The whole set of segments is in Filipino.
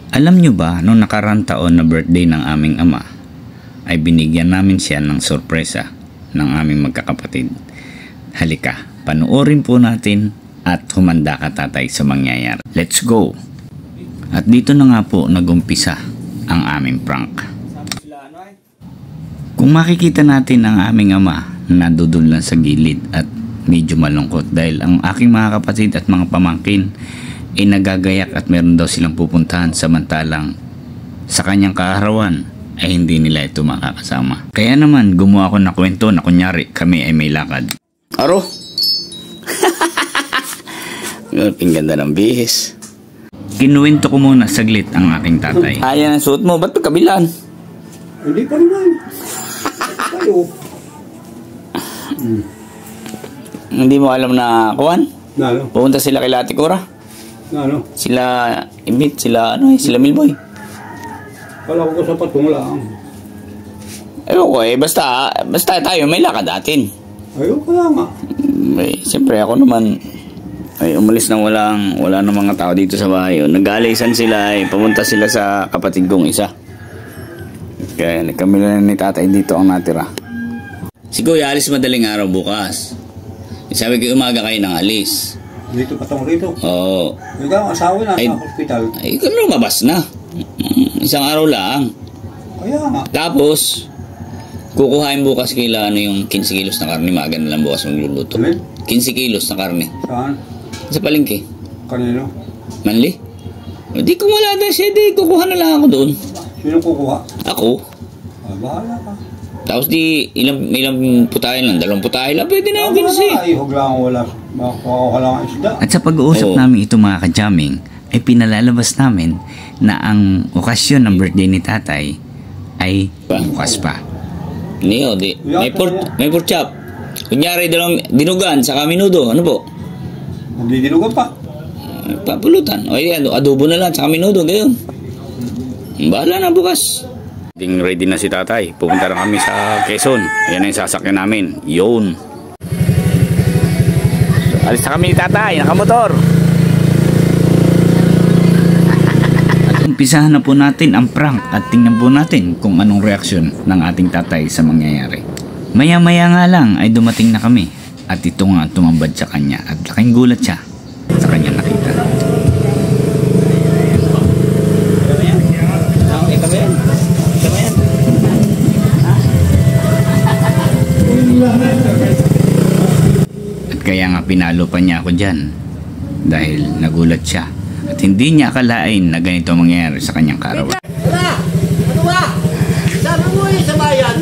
Alam nyo ba, noong nakaraang taon na birthday ng aming ama, ay binigyan namin siya ng sorpresa ng aming magkakapatid. Halika, panoorin po natin at humanda ka tatay sa mangyayari. Let's go! At dito na nga po nagumpisa ang aming prank. Kung makikita natin ang aming ama na dudul lang sa gilid at medyo malungkot dahil ang aking mga kapatid at mga pamangkin ay nagagayak at meron daw silang pupuntahan samantalang sa kanyang kaarawan ay hindi nila ito makakasama. Kaya naman gumawa ako ng kwento na kunyari kami ay may lakad. Aro! Ang ganda ng bihis. Kinuwento ko muna saglit ang aking tatay. Ayan ang suot mo, ba't pagkabilan? Hindi pa naman. Tayo. Hindi mo alam na kuwan? Nalo? Pupunta sila kay Lati Cora? Nalo? Sila Imit, sila sila Milboy. Kala ko sa patong lang. Ayoko basta tayo may lakad atin. Ayoko kaya nga. Siyempre ako naman ay umalis na wala na mga tao dito sa bahay. Nag-aalisan sila pumunta sila sa kapatid kong isa. Kaya kami lang ni tatay dito ang natira. Si Kuya alis madaling araw bukas. Sabi ko umaga kayo nang alis. Dito patong rito? Oo. Ikaw ang asawa na sa hospital. Ay ikaw lumabas na. Isang araw lang. Kaya nga. Tapos kukuhain bukas kila yung 15 kilos na karne. Maaga na lang bukas magluluto. 15 kilos na karne. Saan? Sa palengke. Kanino? Manli? Di ko wala na siya. Di kukuha na lang ako doon. Sino kukuha? Ako. Bahala ka. Tapos di ilang putahin lang. 2 putahin lang. Pwede na yung 15. Ay, huwag lang wala. Makuha ka lang ang isda. At sa pag-uusap namin ito mga kajaming, ay pinalalabas namin na ang okasyon ng birthday ni tatay ay bukas pa. Niyo, may pork chop. Kunyari dinugan sa minudo. Ano po? Hindi dinugan pa. Papulutan. O yan, adobo na lang sa minudo. Gayon. Bahala na bukas. Ready na si tatay. Pupunta na kami sa Quezon. Yan ang sasakyan namin. Yun. Alis na kami ni tatay. Nakamotor. Umpisahan na po natin ang prank at tingnan po natin kung anong reaksyon ng ating tatay sa mangyayari. Maya-maya nga lang ay dumating na kami at ito nga tumambad sa kanya at laking gulat siya sa kanya nakita. At kaya nga pinalo pa niya ako dyan dahil nagulat siya at hindi niya akalain na ganito mangyayari sa kanyang kaarawan. Ano ba? Sabi mo sa bayan.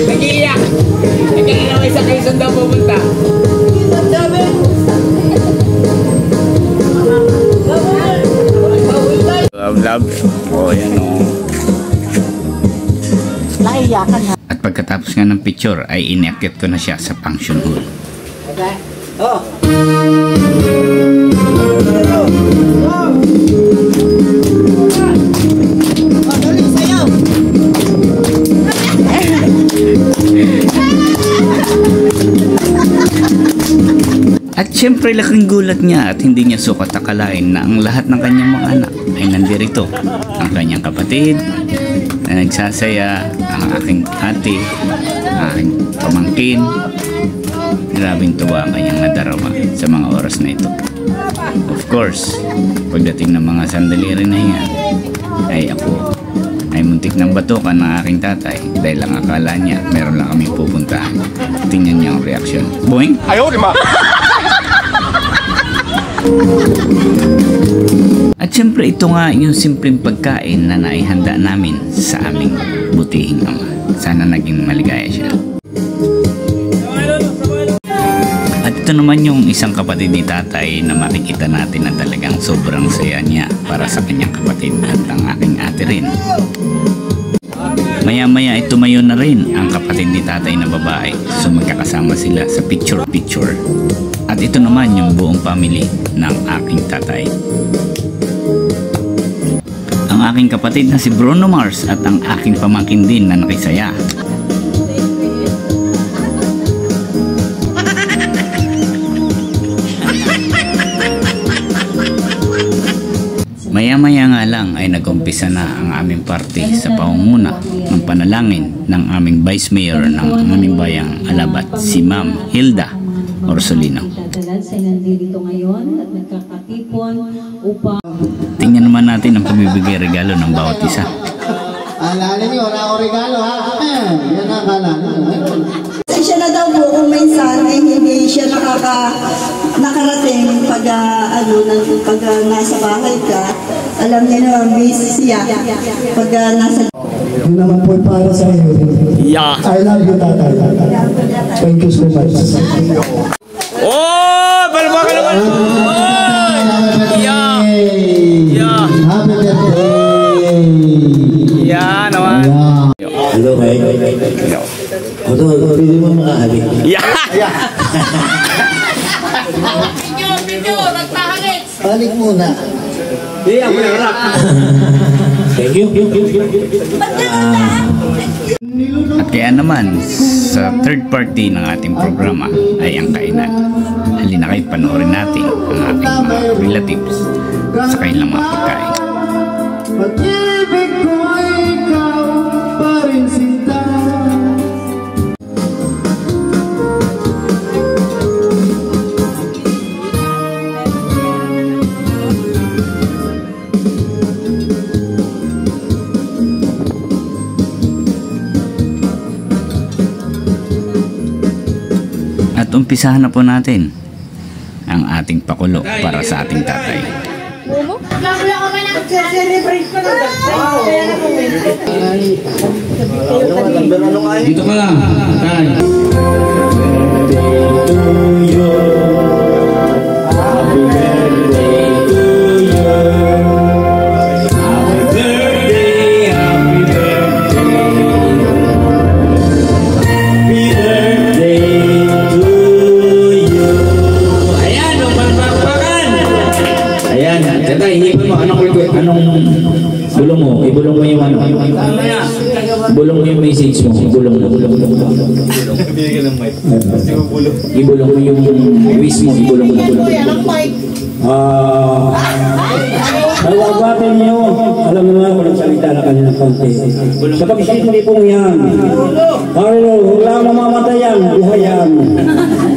Nag-iiyak! Nagkakala may sa Quezon daw pupunta. Love. Oh, yan o. Naiyakan ha. At pagkatapos nga ng picture ay inakyat ko na siya sa function hall. Okay? Oh! Magaling sa'yo! At syempre laking gulat niya at hindi niya sukat akalain na ang lahat ng kanyang mga anak ay nandirito. Ang kanyang kapatid na nagsasaya, ang aking ate, ang aking pamangkin. Grabing tuwa ang kanyang nadarama sa mga oras na ito. Of course, pagdating ng mga sandali rin na yan, ay ako ay muntik ng batukan ng aking tatay dahil ang akala niya meron lang kami pupuntahan. Tingnan niyo ang reaksyon. Boing! Ayaw, di ma! At syempre ito nga yung simpleng pagkain na naihanda namin sa aming butihing ama. Sana naging maligaya siya. At ito naman yung isang kapatid ni tatay na makikita natin na talagang sobrang saya niya para sa kanyang kapatid at ang aking ate rin. Maya-maya ay tumayo na rin ang kapatid ni tatay na babae, so magkakasama sila sa picture-picture. At ito naman yung buong family ng aking tatay. Ang aking kapatid na si Bruno Mars at ang aking pamangkin din na nakisaya. Maya-maya lang ay nag-umpisa na ang aming party sa pangunguna ng panalangin ng aming Vice Mayor ng aming bayang Alabat, si Ma'am Hilda Orsolino. Nandito ngayon at nagkakatipon upang Tingnan naman natin ang pamibigay regalo ng bawat isa. Alala niyo, wala akong regalo ha? Yan ang akala. Siya na daw po kung minsan ay hindi siya nakarating pag nasa bahay ka. Alam niya na busy siya pag nasa... Yun naman po para sa iyo. Yeah. I love you, tatay. Thank you so much. Oh! Palma ka naman! Yeah! Yeah! Happy birthday! Yeah naman! Hello, Mike. Ito, pwede mo makahalik. Yeah! Balik muna. Thank you. At kaya naman, sa third party ng ating programa ay ang kainan. Halina kayo, panoorin natin ang ating mga relatives sa kanilang mga pagkain. Pag-ibig ko ay ikaw pa rin sinta. At umpisahan na po natin ang ating pakulo para sa ating tatay. Dito ka lang, tay. Bulong mo, ibulong mo yung ano. Bulong mo yung message mo, ibulong mo. Ibulong mo yung wish mo, ibulong mo. Nalagwatin niyo, alam mo nga, walang salita na kanina konti. Sa pag-isindi pong yan, Panginoon, huwag lang mamamatay yan, buhay yan.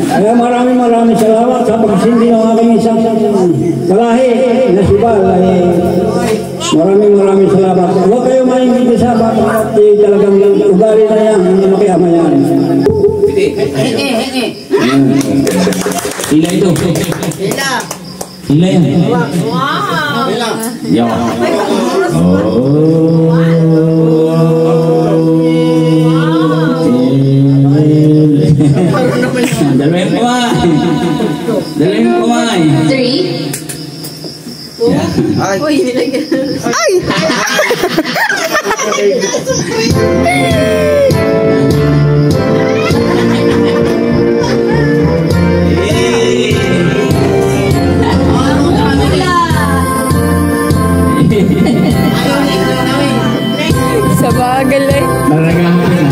Kaya maraming salamat sa pag-isindi ng aking isang kalahi na si Bal. Maraming salamat. Huwag kayo maingiti sa bata, talagang ugali na yan, hindi makiyama yan. Hila ito. Hila yan. Wow! Yan. Dalawin kumay. 3. Uy, nilagyan. Ay! Sa bagal eh. Naragahan ko na.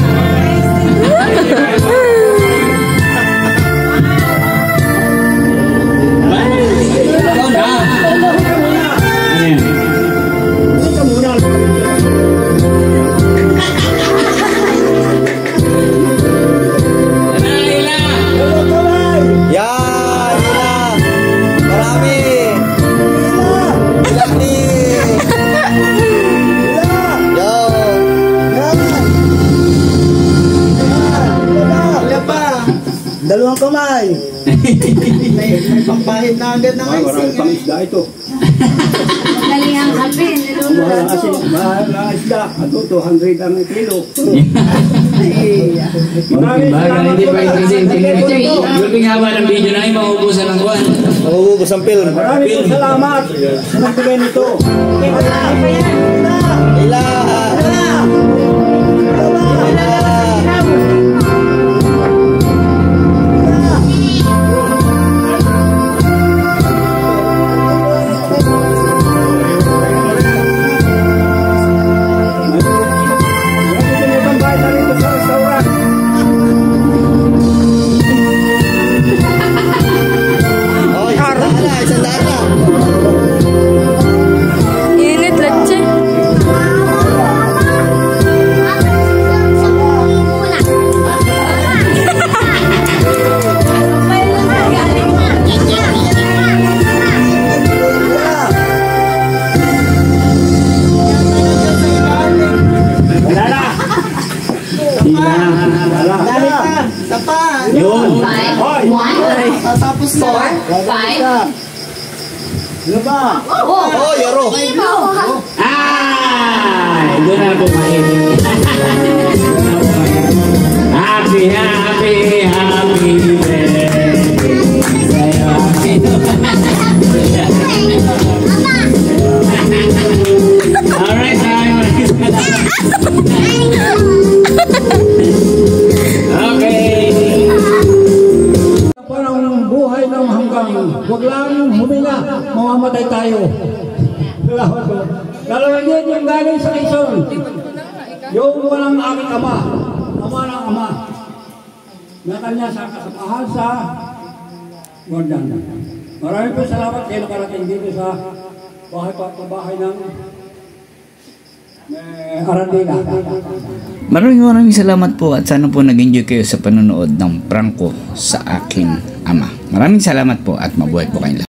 Dalawang kamay. May pampahid na agad ng Marami pang isda ito. Dali ang kape. Mahal kasi, mahal na isda. Ito, 200 ang kilo. Maraming Baga, hindi pa yung kasi yung haba ng video na ay mauubusan ng kuwan. Mauubos ang film. Maraming salamat sa nagbigay nito. Ila! Init lang. Yun. 5, 1, Tapos 4, na. 5. Ano ba? Oh, yaro. Ay! Doon na kumain. Happy, happy, happy birthday. Alright, okay. Parang buhay ng hanggang, huwag lang huminga, mamamatay tayo. Dalawa din yung galing sa Quezon. Yung walang aking ama, ama ng ama, na kanya sa kasamahan sa Gordon. Maraming po salamat kayo nakarating dito sa bahay ng Arandila. Maraming salamat po at sana po nag-enjoy kayo sa panonood ng prangko sa aking ama. Maraming salamat po at mabuhay po kayong lahat.